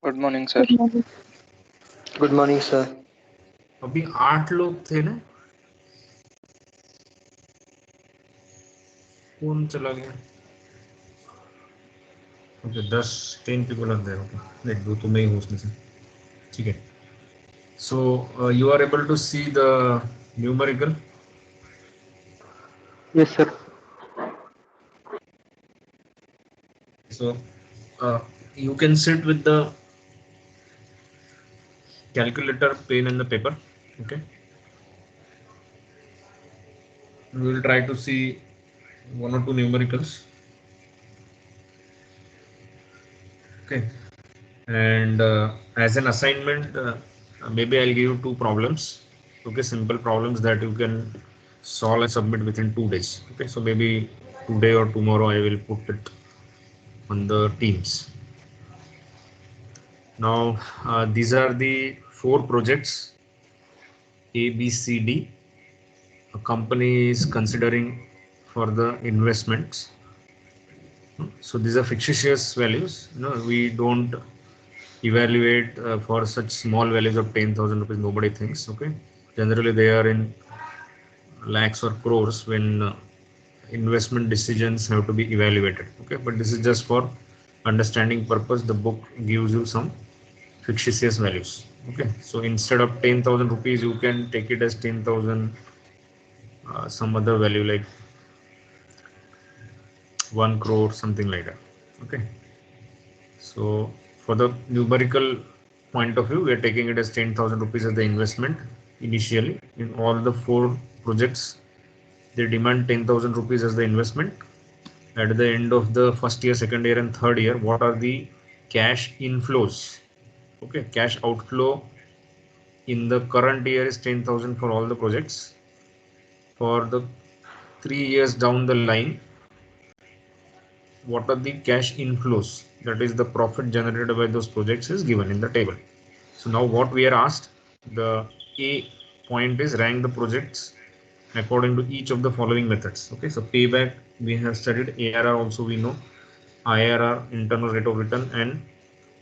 Good morning sir. Good morning sir. अभी 8 लोग थे ना, कौन चला गया? Okay 10 people are there. Okay नहीं, दो तो मैं ही हूँ उसमें से, ठीक है। So you are able to see the numerical? Yes sir. So you can sit with the calculator, pen and the paper. Okay, we will try to see one or two numericals. Okay, and as an assignment, maybe I'll give you two problems. Okay, simple problems that you can solve and submit within 2 days. Okay, so maybe today or tomorrow I will put it on the Teams. Now these are the 4 projects A, B, C, D. A company is considering for the investments. So these are fictitious values. We don't evaluate for such small values of 10,000 rupees. Nobody thinks. Okay, generally they are in lakhs or crores when investment decisions have to be evaluated. Okay, but this is just for understanding purpose. The book gives you some fictitious values. Okay, so instead of 10,000 rupees you can take it as 10,000 some other value like 1 crore, something like that. Okay, so for the numerical point of view, we are taking it as 10,000 rupees as the investment initially in all the 4 projects. They demand 10,000 rupees as the investment. At the end of the first year, second year and third year, what are the cash inflows? Okay, cash outflow in the current year is 10,000 for all the projects. For the 3 years down the line, what are the cash inflows, that is the profit generated by those projects, is given in the table. So now what we are asked, the A point is rank the projects according to each of the following methods. Okay, so payback we have studied, ARR also we know, IRR, internal rate of return, and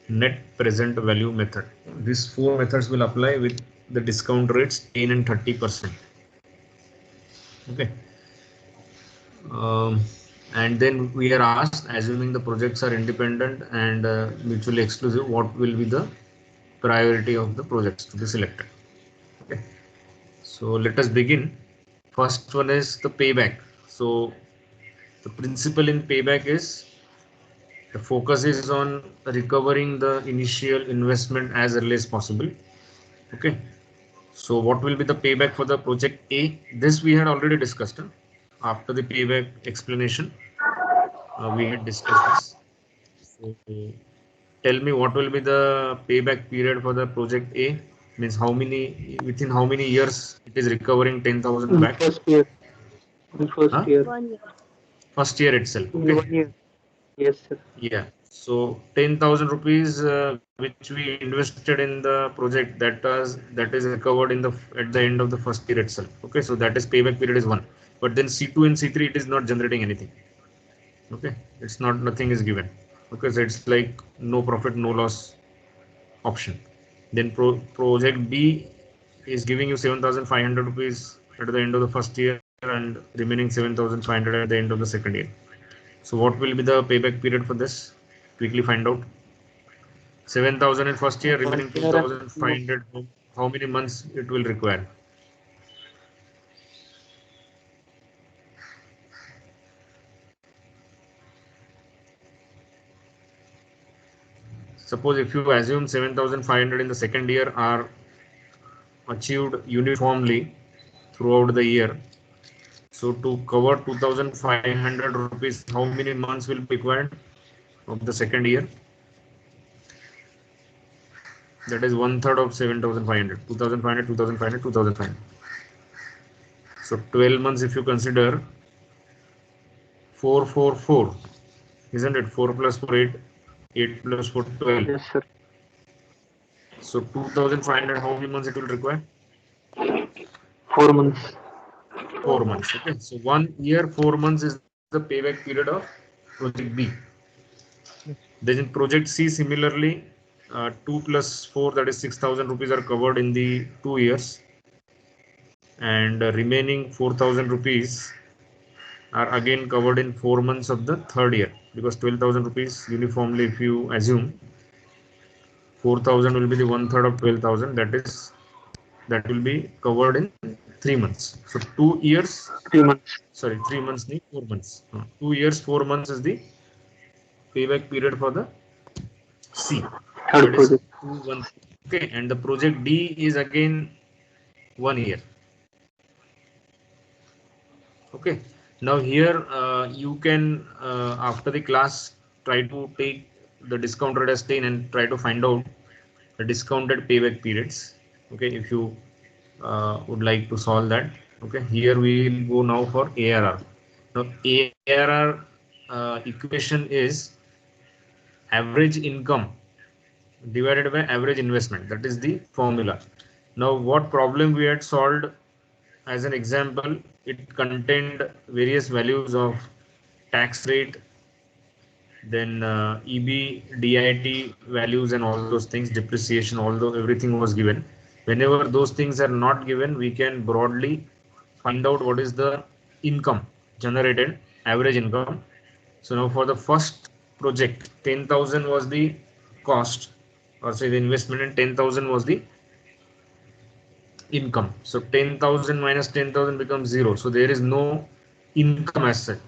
net present value method. These 4 methods will apply with the discount rates 10 and 30%. Okay, and then we are asked, assuming the projects are independent and mutually exclusive, what will be the priority of the projects to be selected. Okay, so let us begin. First one is the payback. So the principle in payback is the focus is on recovering the initial investment as early as possible. Okay, so what will be the payback for the project A? This we had already discussed. After the payback explanation, we had discussed this. So tell me, what will be the payback period for the project A? Means how many, within how many years it is recovering 10,000 In back? first year. In first Huh? year. 1 year. First year itself. In Okay. 1 year. Yes sir. Yeah. So 10,000 rupees which we invested in the project, that is recovered in the at the end of the first year itself. Okay. So that is payback period is 1. But then C2 and C3 it is not generating anything. Okay. It's not, nothing is given. Okay. So it's like no profit, no loss option. Then project B is giving you 7,500 rupees at the end of the first year and remaining 7,500 at the end of the second year. So what will be the payback period for this? Quickly find out. 7,000 in first year, 1 remaining year and 2,500. How many months it will require? Suppose if you assume 7,500 in the second year are achieved uniformly throughout the year. So to cover 2,500 rupees, how many months will be required of the second year? That is 1/3 of 7,500. 2,500, 2,500, 2,500. So 12 months if you consider, 4, 4, 4. Isn't it? 4 plus 4, 8. 8 plus 4, 12. yes sir. So 2,500, how many months it will require? 4 months. 4 months. Okay. So 1 year, 4 months is the payback period of project B. Then in project C, similarly, 2 plus 4, that is 6,000 rupees are covered in the 2 years, and remaining 4,000 rupees are again covered in 4 months of the third year, because 12,000 rupees uniformly, if you assume 4,000 will be the 1/3 of 12,000, that will be covered in 3 months. So 2 years, 3 months. sorry, 3 months, 4 months. 2 years 4 months is the payback period for the C. Third That is project. 2 1. Okay, and the project D is again 1 year. Okay, now here you can after the class try to take the discount rate as 10 and try to find out the discounted payback periods. Okay, if you would like to solve that. Okay, here we will go now for ARR. Now ARR equation is average income divided by average investment. That is the formula. Now what problem we had solved as an example, it contained various values of tax rate, then EB, DIT values and all those things, depreciation, although everything was given. Whenever those things are not given, we can broadly find out what is the income generated, average income. So now for the first project, 10,000 was the cost, or say the investment, and 10,000 was the income. So 10,000 minus 10,000 becomes 0. So there is no income as such.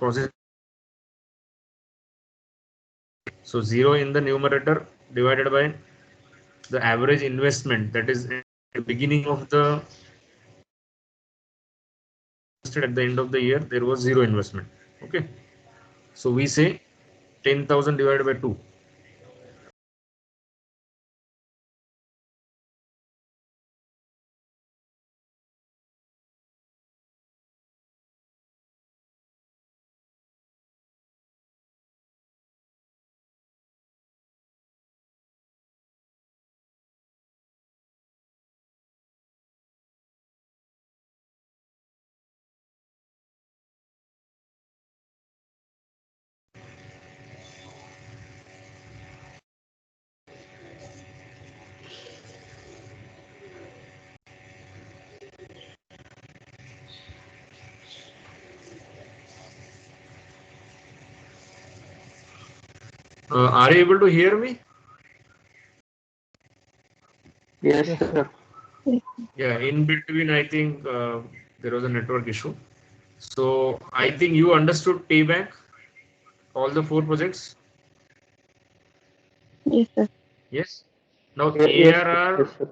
So 0 in the numerator divided by the average investment, that is at the beginning of the at the end of the year there was 0 investment. Okay, so we say 10,000 divided by 2. Are you able to hear me? Yes, sir. Yeah, in between I think there was a network issue. So I think you understood payback, all the 4 projects. Yes, sir. Yes. Now Yes, sir. ARR, Yes, sir.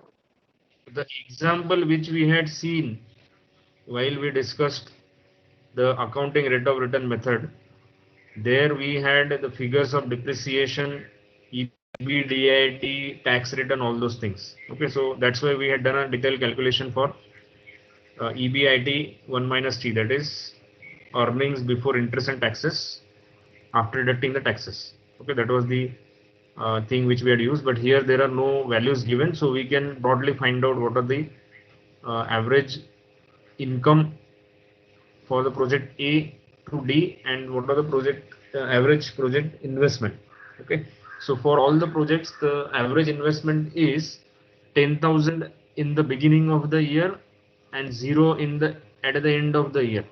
the example which we had seen while we discussed the accounting rate of return method, there we had the figures of depreciation, EBDIT, tax rate and all those things. Okay, so that's why we had done a detailed calculation for EBIT 1 minus T, that is earnings before interest and taxes after deducting the taxes. Okay, that was the thing which we had used, but here there are no values given, so we can broadly find out what are the average income for the project A to D and what are the project average project investment. Okay, so for all the projects the average investment is 10,000 in the beginning of the year and 0 in the at the end of the year.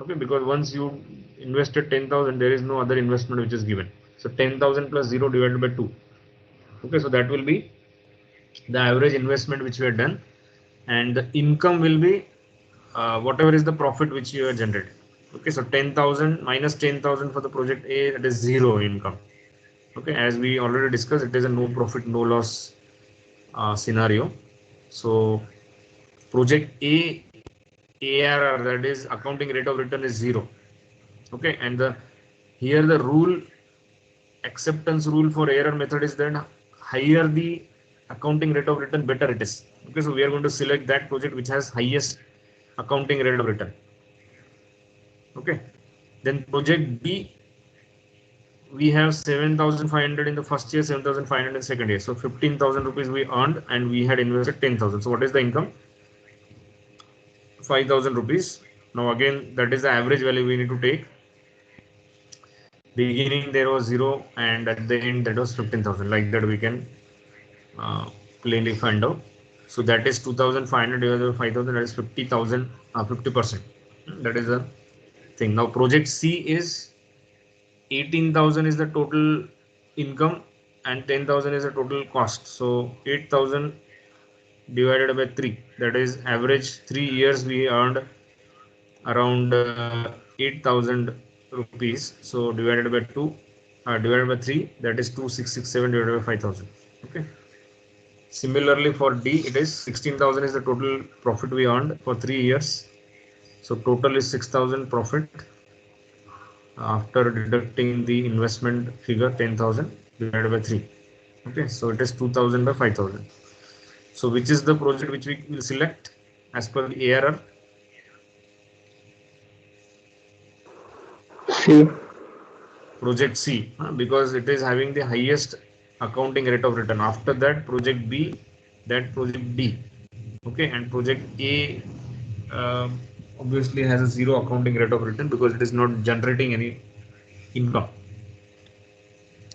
Okay, because once you invested 10,000 there is no other investment which is given. So 10,000 plus 0 divided by 2. Okay, so that will be the average investment which we have done, and the income will be whatever is the profit which you have generated. Okay, so 10,000 minus 10,000 for the project A, that is 0 income. Okay, as we already discussed, it is a no profit no loss scenario. So project A ARR, that is accounting rate of return, is 0. Okay, and the here the rule, acceptance rule for ARR method is that higher the accounting rate of return, better it is. Okay, so we are going to select that project which has highest accounting rate of return. Okay, then project B, we have 7,500 in the first year, 7,500 in second year. So 15,000 rupees we earned and we had invested 10,000. So what is the income? 5,000 rupees. Now again, that is the average value we need to take. Beginning there was 0 and at the end that was 15,000. Like that we can plainly find out. So that is 2,500 divided by 5,000, that is 50,000, 50%. That is the thing. Now project C is 18,000 is the total income and 10,000 is the total cost. So 8,000 divided by 3, that is average 3 years we earned around 8,000 rupees. So divided by 2, divided by 3, that is 2,667 divided by 5,000. Okay. Similarly for D, it is 16,000 is the total profit we earned for 3 years. So total is 6,000 profit after deducting the investment figure 10,000 divided by 3. Okay, so it is 2,000 by 5,000. So which is the project which we will select as per the ARR? C. Project C, because it is having the highest accounting rate of return. After that, project B, that project D. Okay, and project A obviously has a zero accounting rate of return because it is not generating any income.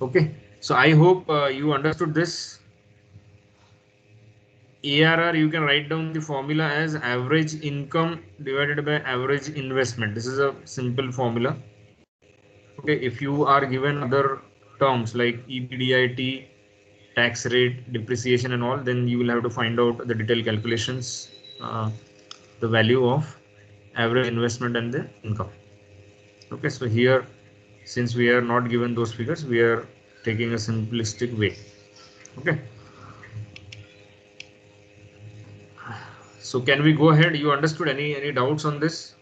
Okay, so I hope you understood this. ARR, you can write down the formula as average income divided by average investment. This is a simple formula. Okay, if you are given other terms like EBITDA, tax rate, depreciation and all, then you will have to find out the detailed calculations, the value of average investment and the income. Okay, so here, since we are not given those figures, we are taking a simplistic way. Okay, so can we go ahead? You understood any doubts on this?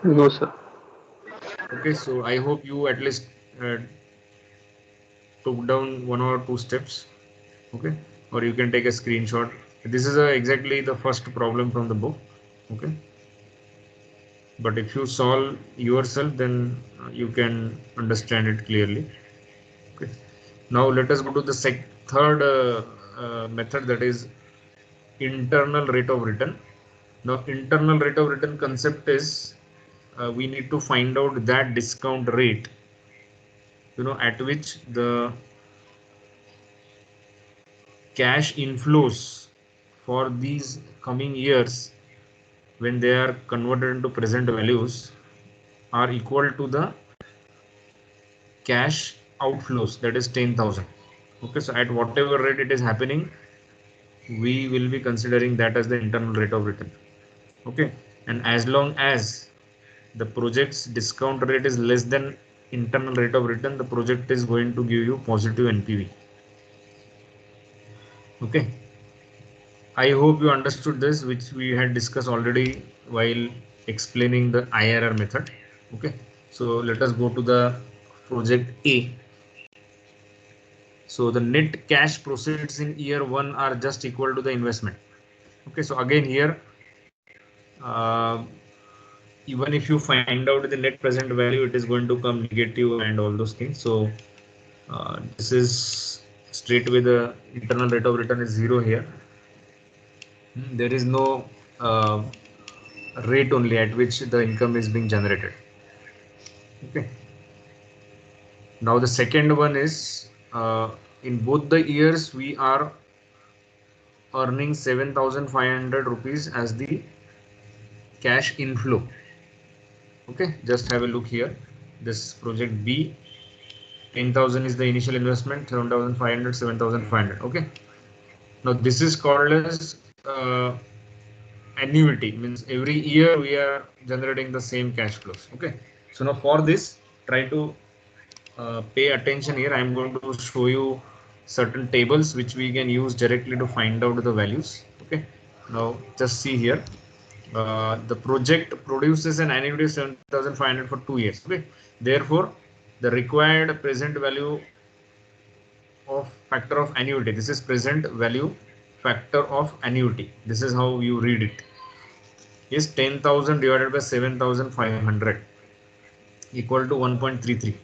No, sir. Okay, so I hope you at least took down 1 or 2 steps. Okay, or you can take a screenshot. This is exactly the first problem from the book. Okay, but if you solve yourself, then you can understand it clearly. Okay, now let us go to the third method, that is internal rate of return. Now internal rate of return concept is we need to find out that discount rate, at which the cash inflows for these coming years, when they are converted into present values, are equal to the cash outflows, that is 10,000. Okay, so at whatever rate it is happening, we will be considering that as the internal rate of return. Okay, and as long as the project's discount rate is less than internal rate of return, the project is going to give you positive NPV. Okay, I hope you understood this, which we had discussed already while explaining the IRR method. Okay, so let us go to the project A. So the net cash proceeds in year 1 are just equal to the investment. Okay, so again here, even if you find out the net present value, it is going to come negative and all those things. So this is straight away the internal rate of return is 0 here. There is no rate only at which the income is being generated. Okay. Now the second one is in both the years we are earning 7,500 rupees as the cash inflow. Okay, just have a look here. This project B, 10,000 is the initial investment, 7,500, 7,500. Okay. Now this is called as annuity, means every year we are generating the same cash flows. Okay, so now for this, try to pay attention here. I'm going to show you certain tables which we can use directly to find out the values. Okay, now just see here. The project produces an annuity of 7,500 for 2 years. Okay, therefore the required present value of factor of annuity, this is present value factor of annuity, this is how you read it, is 10,000 divided by 7,500 equal to 1.33.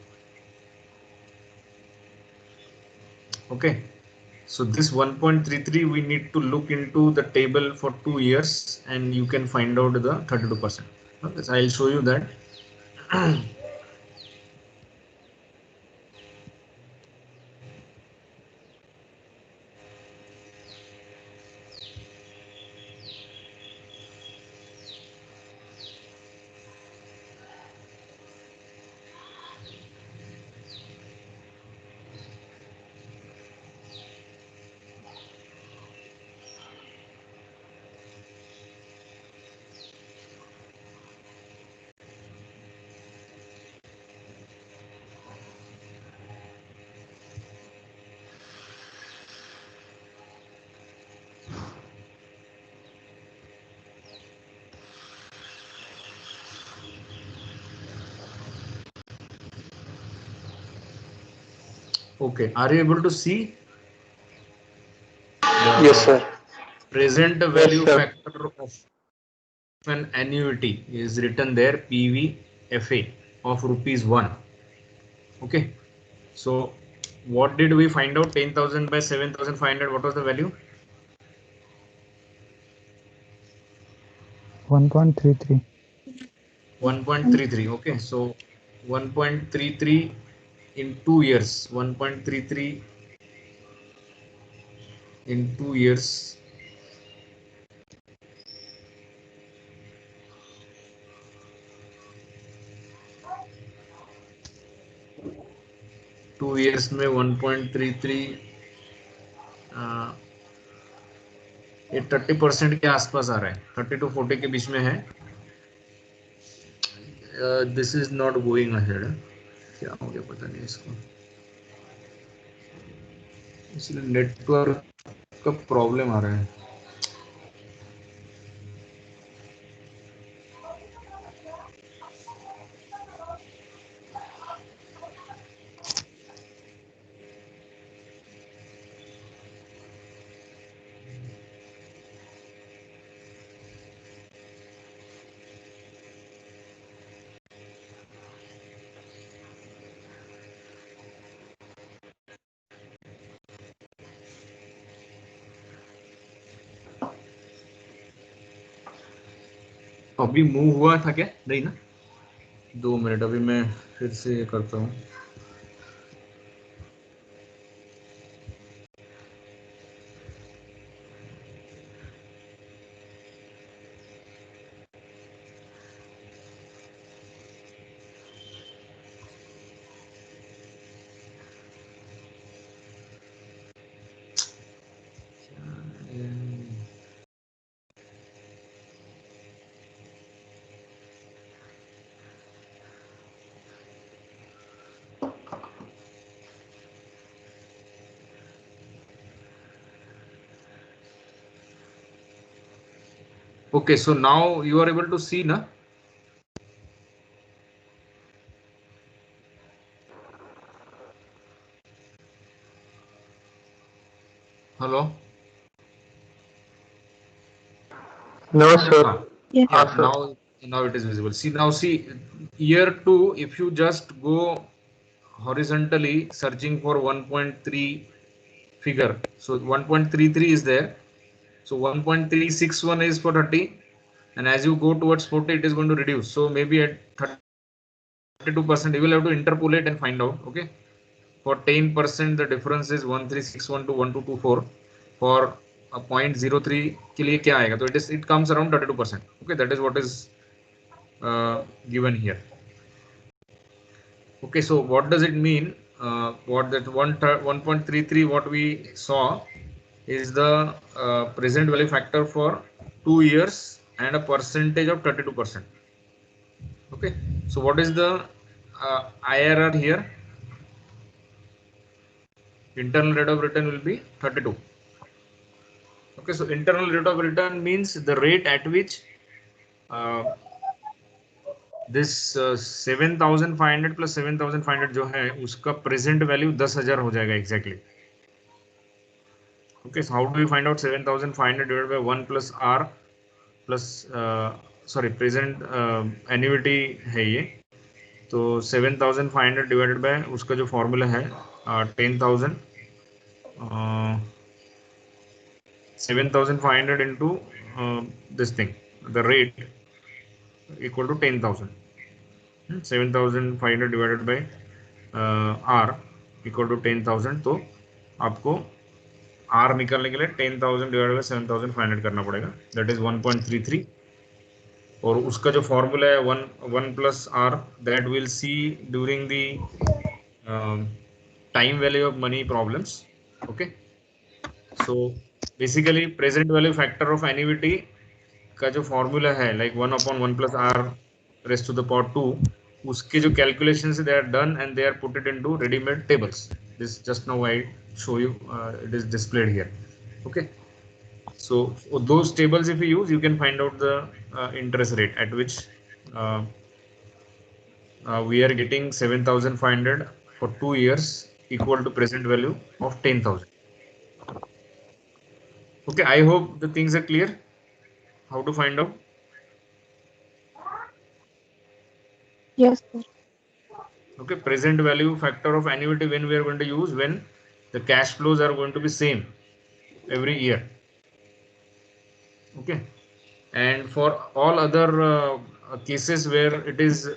Okay, so this 1.33 we need to look into the table for 2 years and you can find out the 32%. Okay, so I'll show you that. Okay, are you able to see the Yes, sir. present Yes, value sir. factor of an annuity is written there, PVFA of rupees 1. Okay, so what did we find out? 10,000 by 7,500, what was the value? 1.33. 1.33. Okay, so 1.33 in 2 years, 1.33 in 2 years, two years में 1.33 ये 30% के आसपास आ रहा है, 30 to 40 के बीच में है. This is not going ahead. क्या हो गया पता नहीं इसको, इसलिए नेटवर्क का प्रॉब्लम आ रहा है. अभी मूव हुआ था क्या? नहीं ना. 2 मिनट, अभी मैं फिर से ये करता हूँ. Okay, so now you are able to see na. Hello. No, sir. Yes. Yeah, sir. now it is visible. See, now see, year 2, if you just go horizontally searching for 1.3 figure, so 1.33 is there, so 1.361 is for 30, and as you go towards 40 it is going to reduce, so maybe at 32% you will have to interpolate and find out. Okay, for 10% the difference is 1361 to 1224. For a 0.03 के लिए क्या आएगा, तो it comes around 32%. Okay, that is what is given here. Okay, so what does it mean? What that 1.33 what we saw is the present value factor for 2 years and a percentage of 32%. Okay, so what is the IRR here? Internal rate of return will be 32. Okay, so internal rate of return means the rate at which this 7,500 plus 7,500 जो है उसका present value 10,000 हो जाएगा exactly. Okay, so how do we find out 7,500 divided by 1 plus R plus sorry present annuity है ये, तो 7,500 divided by उसका जो फॉर्मूला है 10,000 7,500 into this thing, the rate equal to 10,000. 7,500 divided by R equal to 10,000, तो आपको R निकालने के लिए 10,000 divided by 7,500 करना पड़ेगा, that is 1.33. और उसका जो फॉर्मूला है 1 plus R, that we'll see during the time value of money problems. Okay, so basically present value factor of annuity का जो फॉर्मूला है like 1/1 plus R raised to the power 2, उसके जो calculations they are done and they are put it into ready-made tables. This just now I show you, it is displayed here. Okay, so those tables if you use, you can find out the interest rate at which we are getting 7,500 for 2 years equal to present value of 10,000. Okay, I hope the things are clear. How to find out? Yes, sir. Okay, present value factor of annuity when we are going to use when the cash flows are going to be same every year. Okay, and for all other cases where it is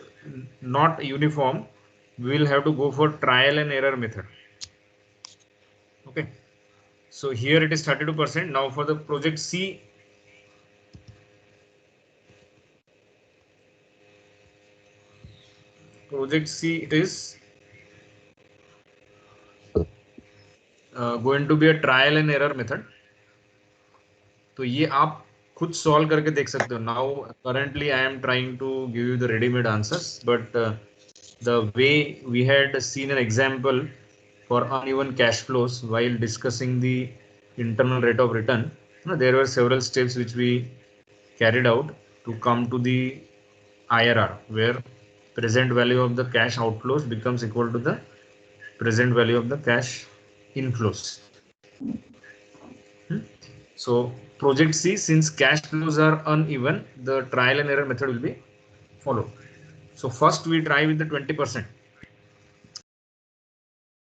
not uniform, we will have to go for trial and error method. Okay, so here it is 32%. Now for the project C, it is going to be a trial and error method. तो ये आप खुद solve करके देख सकते हो. Now currently I am trying to give you the ready-made answers, but the way we had seen an example for uneven cash flows while discussing the internal rate of return, there were several steps which we carried out to come to the IRR, where present value of the cash outflows becomes equal to the present value of the cash inflows. So project C, since cash flows are uneven, the trial and error method will be followed. So first we try with the 20%.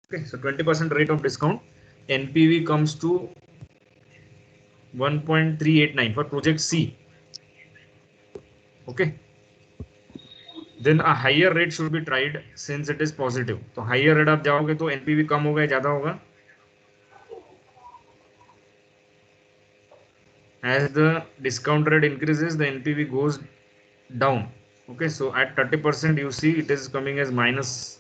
Okay, so 20% rate of discount. NPV comes to 1.389 for project C. Okay. Then a higher rate should be tried since it is positive. तो higher rate आप जाओगे तो NPV कम होगा या ज़्यादा होगा? As the discount rate increases, the NPV goes down. Okay, so at 30%, you see it is coming as minus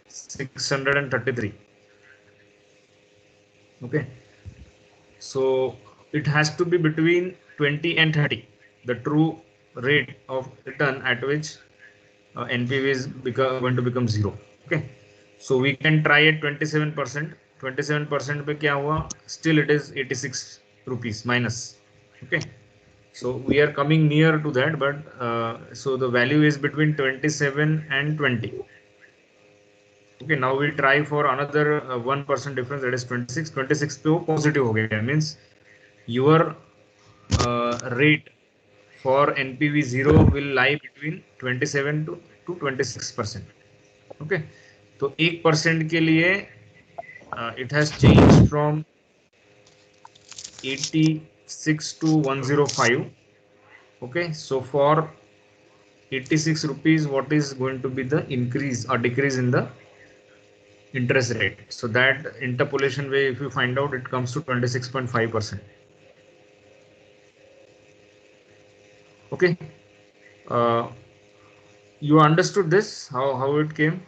633. Okay, so it has to be between 20 and 30, the true rate of return at which NPV is going to become zero. Okay, so we can try at 27%. 27% पे क्या हुआ? Still it is 86 rupees minus. Okay, so we are coming near to that, but so the value is between 27 and 20. Okay, now we try for another 1% difference, that is 26. 26 पे वो positive हो गया, means your rate for NPV 0 will lie between 27 to 26%. Okay, तो 1% के लिए it has changed from 86 to 105. Okay, so for 86 rupees, what is going to be the increase or decrease in the interest rate? So that interpolation way, if you find out, it comes to 26.5%. Okay, you understood this, how it came,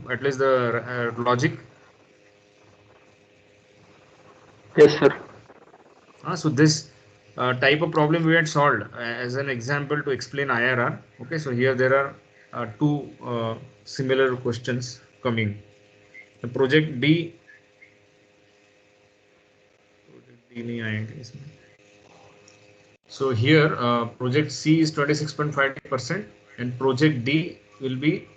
at least the logic. Yes, sir. So this type of problem we had solved as an example to explain IRR. Okay, so here there are two similar questions coming. The project D नहीं आएंगे इसमें. So here project C is 26.5% and project D will be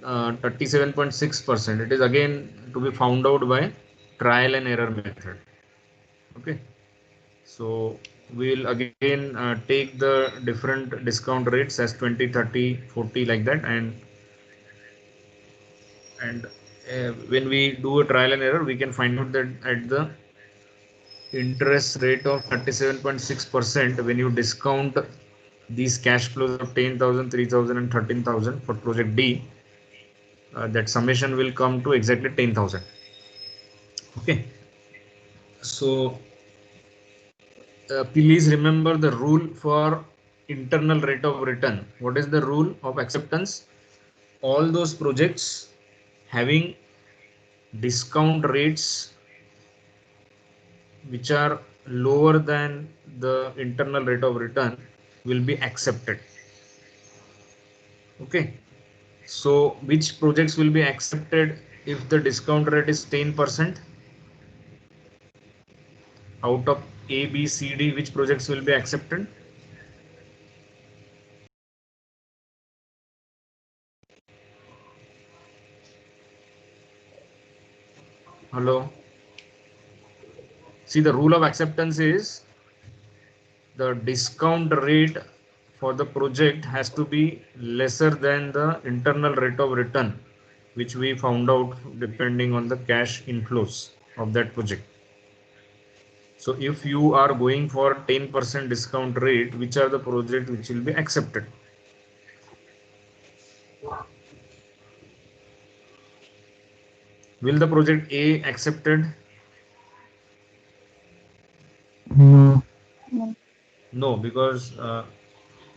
37.6%. It is again to be found out by trial and error method. Okay, so we'll again take the different discount rates as 20, 30, 40 like that, and when we do a trial and error, we can find out that at the interest rate of 37.6%, when you discount these cash flows of 10,000, 3,000 and 13,000 for project D, that summation will come to exactly 10,000. Okay, so please remember the rule for internal rate of return. What is the rule of acceptance? All those projects having discount rates which are lower than the internal rate of return will be accepted. Okay, so which projects will be accepted if the discount rate is 10%? Out of A, B, C, D, which projects will be accepted? Hello. See, the rule of acceptance is the discount rate for the project has to be lesser than the internal rate of return, which we found out depending on the cash inflows of that project. So if you are going for 10% discount rate, which are the projects which will be accepted? Will the project A accepted? No. No. No, because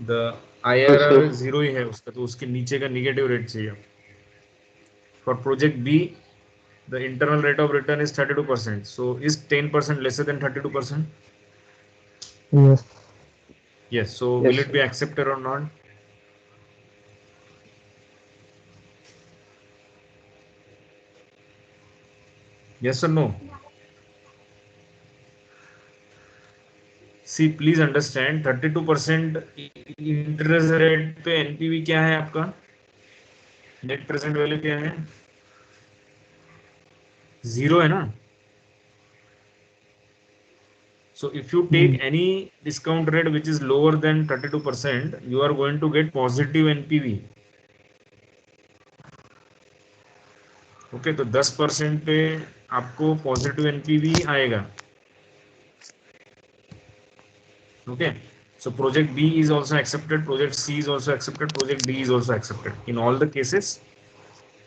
the Yes, IRR sir. Zero ही है उसका, तो उसके नीचे का negative rate चाहिए. For project B, the internal rate of return is 32%. So is 10% lesser than 32%? Yes. Yes. So Yes, will it sir. be accepted or not? Yes or no? See, please understand, 32% interest rate पे NPV क्या है आपका? Net present value क्या है? Zero है ना? So if you take any discount rate which is lower than 32%, you are going to get positive NPV. Okay, तो 10% पे आपको पॉजिटिव एनपीवी आएगा. Okay, so project B is also accepted, project C is also accepted, project D is also accepted. In all the cases,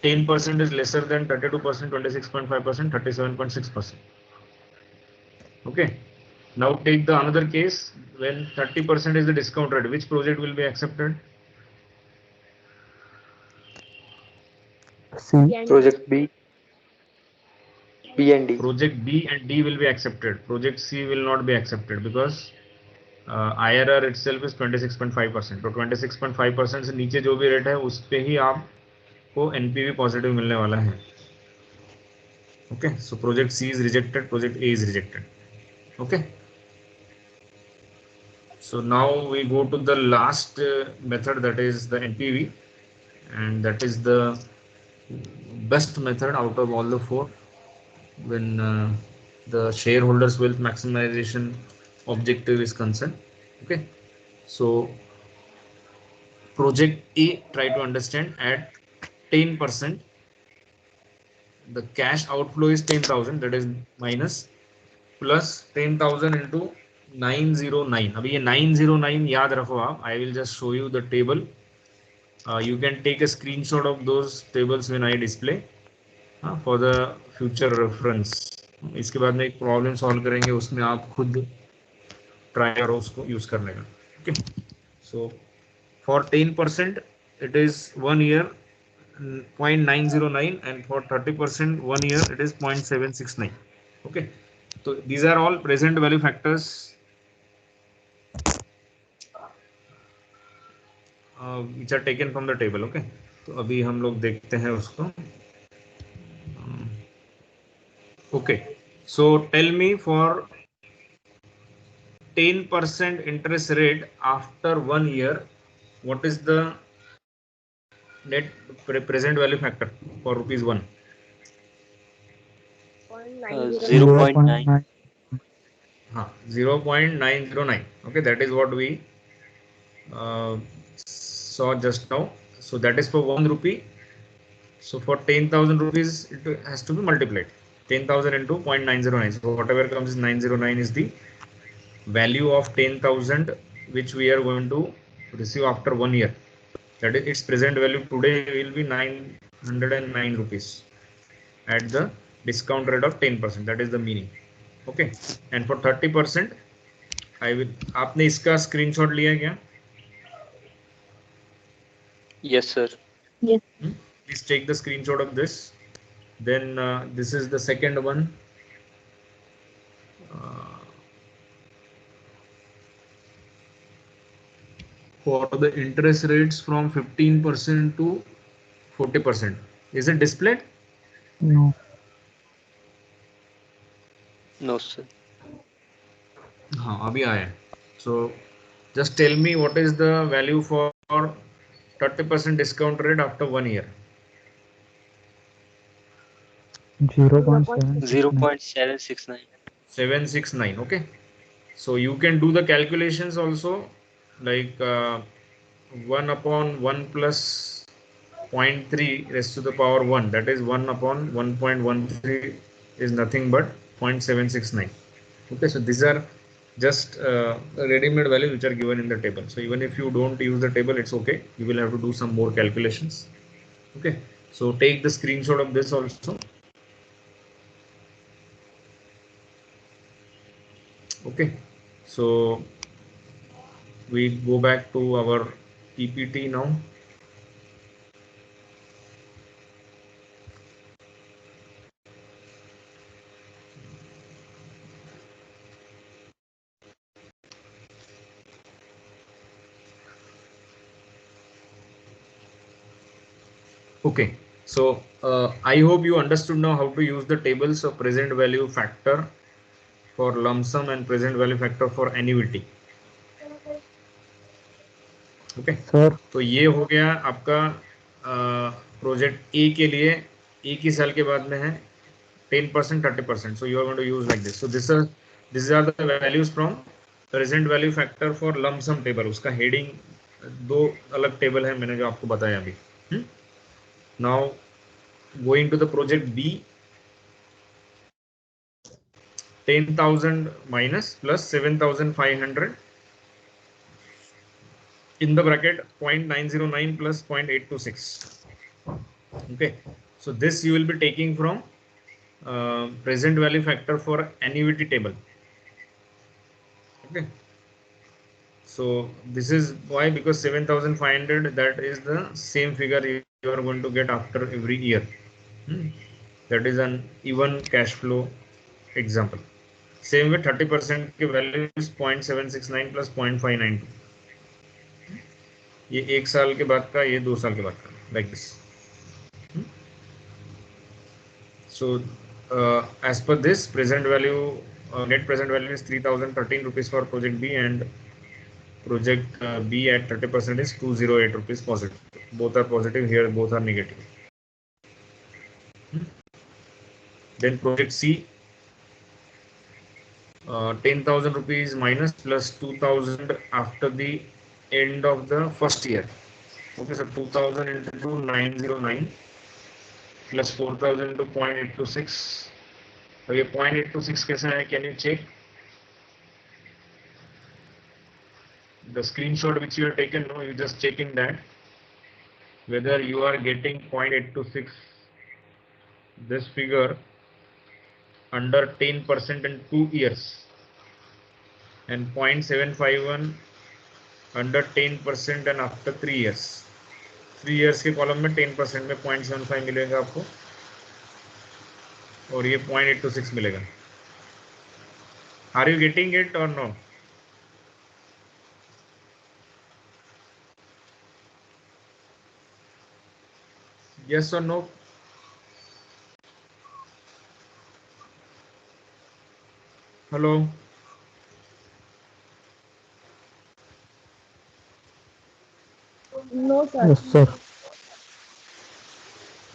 10% is lesser than 32%, 26.5%, 37.6%. Okay, now take the another case when 30% is the discount rate. Which project will be accepted? C. Project B. B and D. Project B and D will be accepted. Project C will not be accepted because IRR itself is 26.5%. तो 26.5% से नीचे जो भी rate है उस पे ही आपको NPV positive मिलने वाला है. Okay, so project C is rejected, project A is rejected. Okay, so now we go to the last method, that is the NPV, and that is the best method out of all the four when the shareholders wealth maximization objective is concerned. Okay, so project A, try to understand, at 10% the cash outflow is 10,000, that is minus plus 10,000 into 909. अभी ये 909 याद रखो आप. I will just show you the table. You can take a screenshot of those tables when I display for the future reference. इसके बाद में एक problem solve करेंगे, उसमें आप खुद ट्राई करो उसको यूज करने का. Okay, so for 10% it is 1 year 0.909, and for 30% 1 year it is 0.769. Okay, so these are all present value factors which are taken from the table. Okay, तो अभी हम लोग देखते हैं उसको. Okay, so tell me, for 10% interest rate after 1 year, what is the net present value factor for rupees 1? 0.9. 0.909. Okay, that is what we saw just now. So that is for 1 rupee. So for 10,000 rupees, it has to be multiplied. 10,000 into 0.909. So whatever comes is 909 is the value of 10,000 which we are going to receive after 1 year. That is its present value today will be 909 rupees at the discount rate of 10%. That is the meaning. Okay, and for 30% I will. आपने इसका screenshot लिया क्या? Yes, sir. Yes. Please take the screenshot of this. Then this is the second one. For the interest rates from 15% to 40%. Is it displayed? No. No, sir. हाँ, अभी आया. So just tell me what is the value for 30% discount rate after 1 year. 0.769. 0.769. 769. Okay, so you can do the calculations also, like 1 upon 1 plus 0.3 raised to the power 1, that is 1 upon 1.13 is nothing but 0.769. Okay, so these are just ready-made values which are given in the table. So even if you don't use the table, it's okay, you will have to do some more calculations. Okay, so take the screenshot of this also. Okay, so we go back to our PPT now. Okay, so I hope you understood now how to use the tables of present value factor for lump sum and present value factor for annuity. Okay sir तो ये हो गया आपका project A के लिए, एक ही साल के बाद में है 10%, 30%. So you are going to use like this. So these are the values from present value factor for lump sum table. उसका हेडिंग दो अलग टेबल है, मैंने जो आपको बताया अभी. Now going to the project B, 10,000 minus plus 7,500 in the bracket 0.909 plus 0.826. Okay, so this you will be taking from present value factor for annuity table. Okay, so this is why, because 7,500, that is the same figure you are going to get after every year. That is an even cash flow example. Same with 30% के value is 0.769 plus 0.592. ये एक साल के बाद का, ये 2 साल के बाद का, like this. So as per this, present value, net present value is 3,013 rupees for project B, and project B at 30% is 208 rupees positive. Both are positive here, both are negative. Then project C, 10,000 rupees minus plus 2,000 after the end of the first year. Okay, so 2,000 into 909 plus 4,000 into 0.826. तो ये 0.826 कैसा है, can you check? The screenshot which you have taken, no, you just checking that whether you are getting 0.826, this figure, under 10% in 2 years, and 0.751 under 10% and after 3 years. 3 years के column में 10% में 0.75 मिलेगा आपको, और ये 0.826 मिलेगा. Are you getting it or no? Yes or no? Hello? No sir. Yes sir.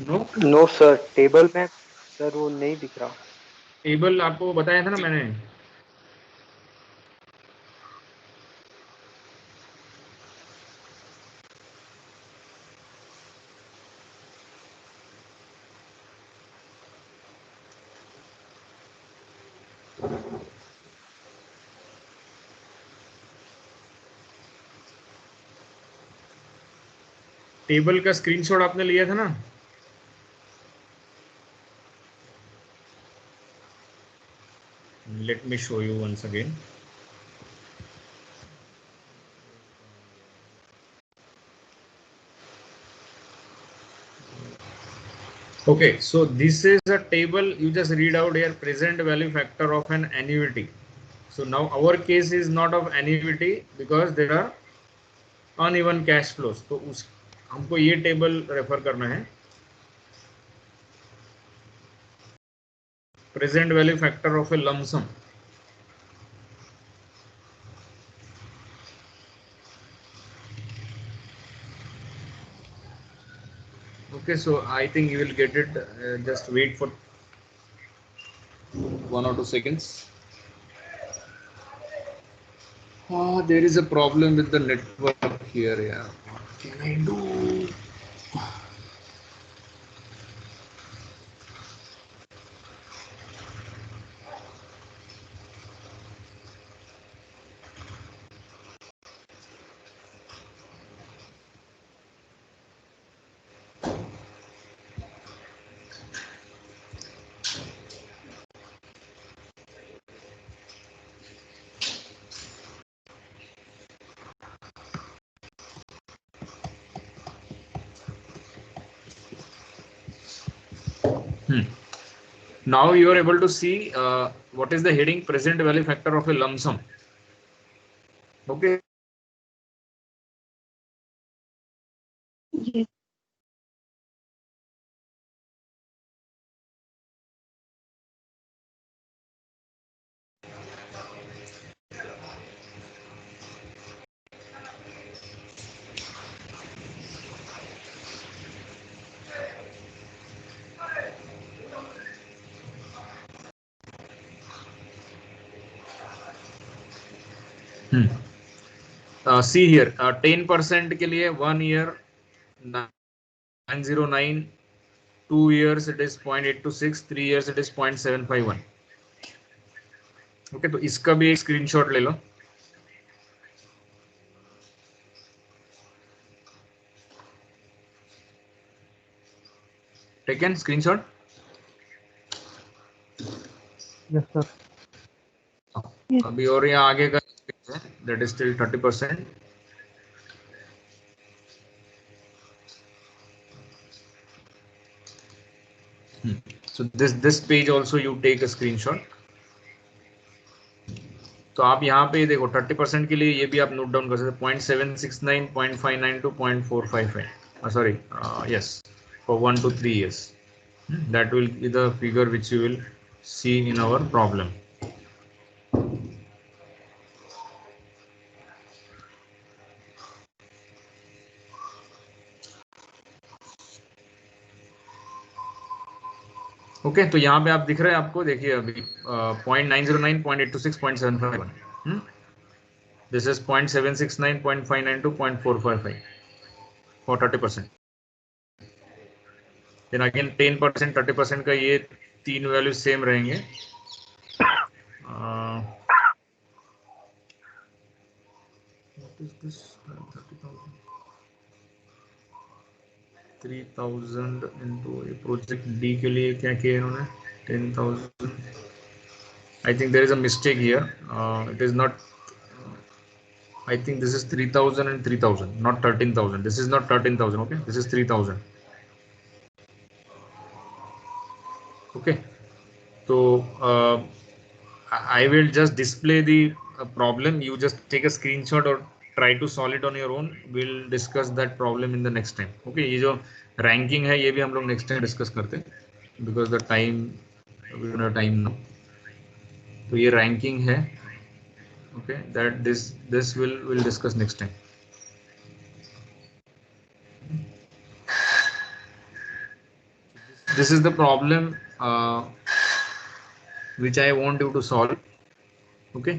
No? No sir, table में sir वो नहीं दिख रहा. टेबल आपको बताया था ना मैंने. टेबल का स्क्रीनशॉट आपने लिया था ना. Let me show you once again. Okay, so this is a table, you just read out here present value factor of an annuity. So now our case is not of annuity because there are uneven cash flows. तो उस हमको ये table refer करना है, present value factor of a lump sum. Okay, so I think you will get it. Just wait for 1 or 2 seconds. Oh, there is a problem with the network here. Yeah, what can I do? Now you are able to see what is the heading present value factor of a lump sum. Okay. Yes. See here, 10% के लिए 1 year 909, 2 years it is 0.826, 3 years it is 0.751. Okay, तो इसका भी एक screenshot ले लो. Taken screenshot. Yes sir. अभी और यहाँ आगे का that is still 30%. So this page also you take a screenshot. तो आप यहाँ पे देखो 30% के लिए ये भी आप नोट डाउन कर सकते हैं. 0.769, 0.592, 0.455. Sorry, yes, for 1 to 3 years. That will be the figure which you will see in our problem. Okay, तो यहाँ पे आप दिख रहे हैं आपको, देखिए अभी 0.909, 0.826, 0.751. This is 0.769, 0.592, 0.455 for 30%. Then again 10%, 30% का ये तीन वैल्यू सेम रहेंगे. What is this? 3000 into ये प्रोजेक्ट डी के लिए क्या किया इन्होंने? 10,000. I think there is a mistake here. It is not. I think this is 3,000 and 3,000, not 13,000. This is not 13,000. Okay, this is 3,000. Okay, so I will just display the problem. You just take a screenshot or try to solve it on your own. We'll discuss that problem in the next time. Okay, ये जो ranking है ये भी हम लोग next time discuss करते हैं, because the time we don't have time now. तो ये ranking है. Okay, that this we'll discuss next time. This is the problem which I want you to solve. Okay,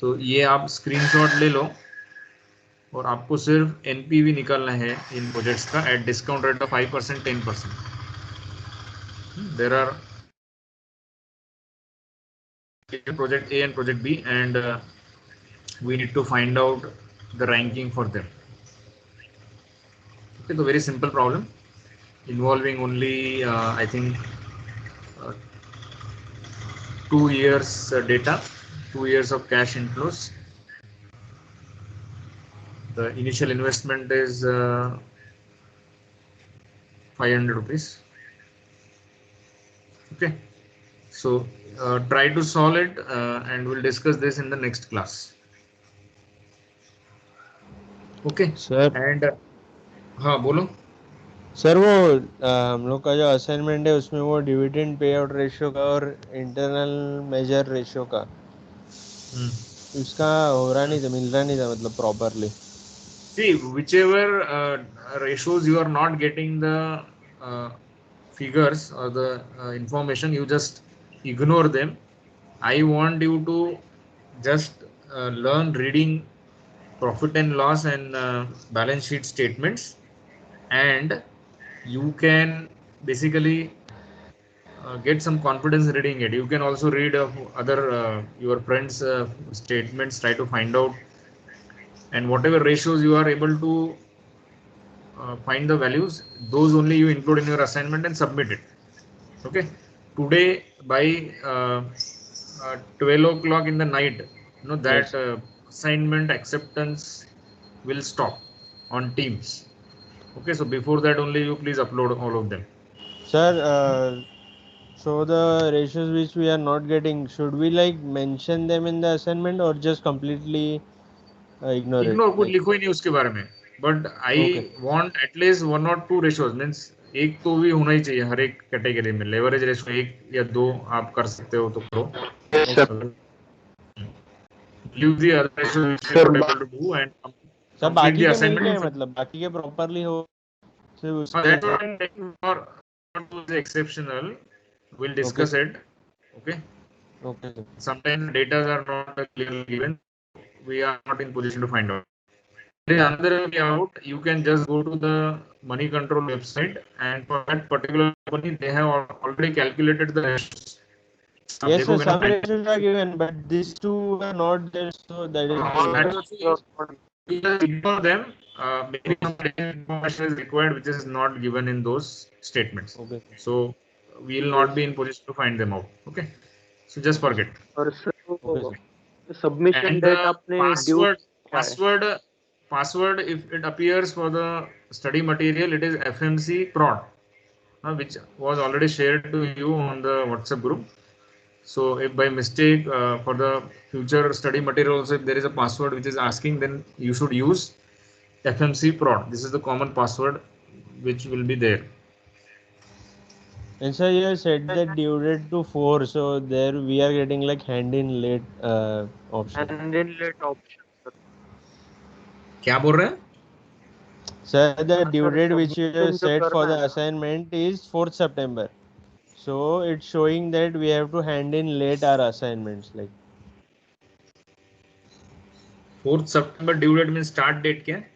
तो ये आप स्क्रीनशॉट ले लो और आपको सिर्फ एनपीवी निकालना है इन प्रोजेक्ट्स का at discount rate of 5%, 10%. There are project A and project B, and we need to find out the ranking for them. Okay, so very simple problem involving only I think 2 years data, 2 years of cash inflows. The initial investment is 500 rupees. Okay, so try to solve it and we'll discuss this in the next class. Okay sir. and हाँ बोलो sir वो हम लोग का जो assignment है उसमें वो डिविडेंड पे आउट रेशियो का और इंटरनल मेजर रेशियो का इसका हो रहा नहीं था, मिल रहा नहीं था मतलब properly. See, whichever ratios you are not getting the figures or the information, you just ignore them I want you to just learn reading profit and loss and balance sheet statements, and you can basically get some confidence reading it. You can also read other your friends statements, try to find out, and whatever ratios you are able to find the values, those only you include in your assignment and submit it. Okay, today by 12 o'clock in the night, that Yes. assignment acceptance will stop on Teams. Okay, so before that only you please upload all of them. Sir, so the ratios which we are not getting, should we like mention them in the assignment or just completely ignore it? Ignore कुछ Like, लिखो ही नहीं उसके बारे में, but I okay, want at least 1 or 2 ratios, means एक तो भी होना ही चाहिए हर एक कैटेगरी में. लेवरेज रेशियो 1 या 2 आप कर सकते हो तो करो. Yes, sir. okay. Leave the other ratios which you Sir, are not able to do and sir complete बाकी the के नहीं assignment. क्या है, मतलब बाकी के प्रॉपरली हो सिर्फ उसके That's what I'm taking for the exceptional. We'll discuss it. Okay. okay sir. Sometimes data are not clearly given. We are not in position to find out. There is another way out. You can just go to the money control website, and for that particular company, they have already calculated the ratios. आप Yes sir, देखोगे ना some ratios are given but these two are not there, so that is all the that also you just ignore them. Maybe some information is required which is not given in those statements. okay. So we will not be in position to find them out. Okay. So just Okay, forget. और sir okay वो sir. Submission And date the आपने due password, if it appears for the study material, it is FMC prod, which was already shared to you on the WhatsApp group. So if by mistake for the future study material also, if there is a password which is asking, then you should use FMC prod. This is the common password which will be there. And sir, you have said that due date to 4, so there we are getting like hand in late option. And in late option sir. क्या बोल रहे हैं? Sir, the हाँ due sir, date which you have submission जो set for करना the है ना, assignment is 4th September. So it's showing that we have to hand in late our assignments. Like, 4th September due date mean start date क्या है?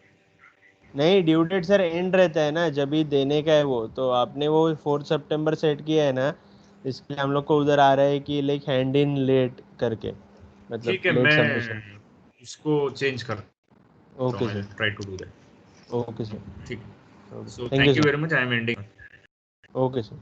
नहीं due date sir and रहता है ना, जब भी देने का है वो, तो आपने वो 4th September सेट किया है ना, इसलिए हम लोग को उधर आ रहा है कि लाइक हैंड इन लेट करके, मतलब ठीक है, लेट मैं सबमिशन. इसको चेंज कर okay I'll sir. try to do that. Okay sir. ठीक. So thank you thank you sir. very much. I am ending. Okay sir.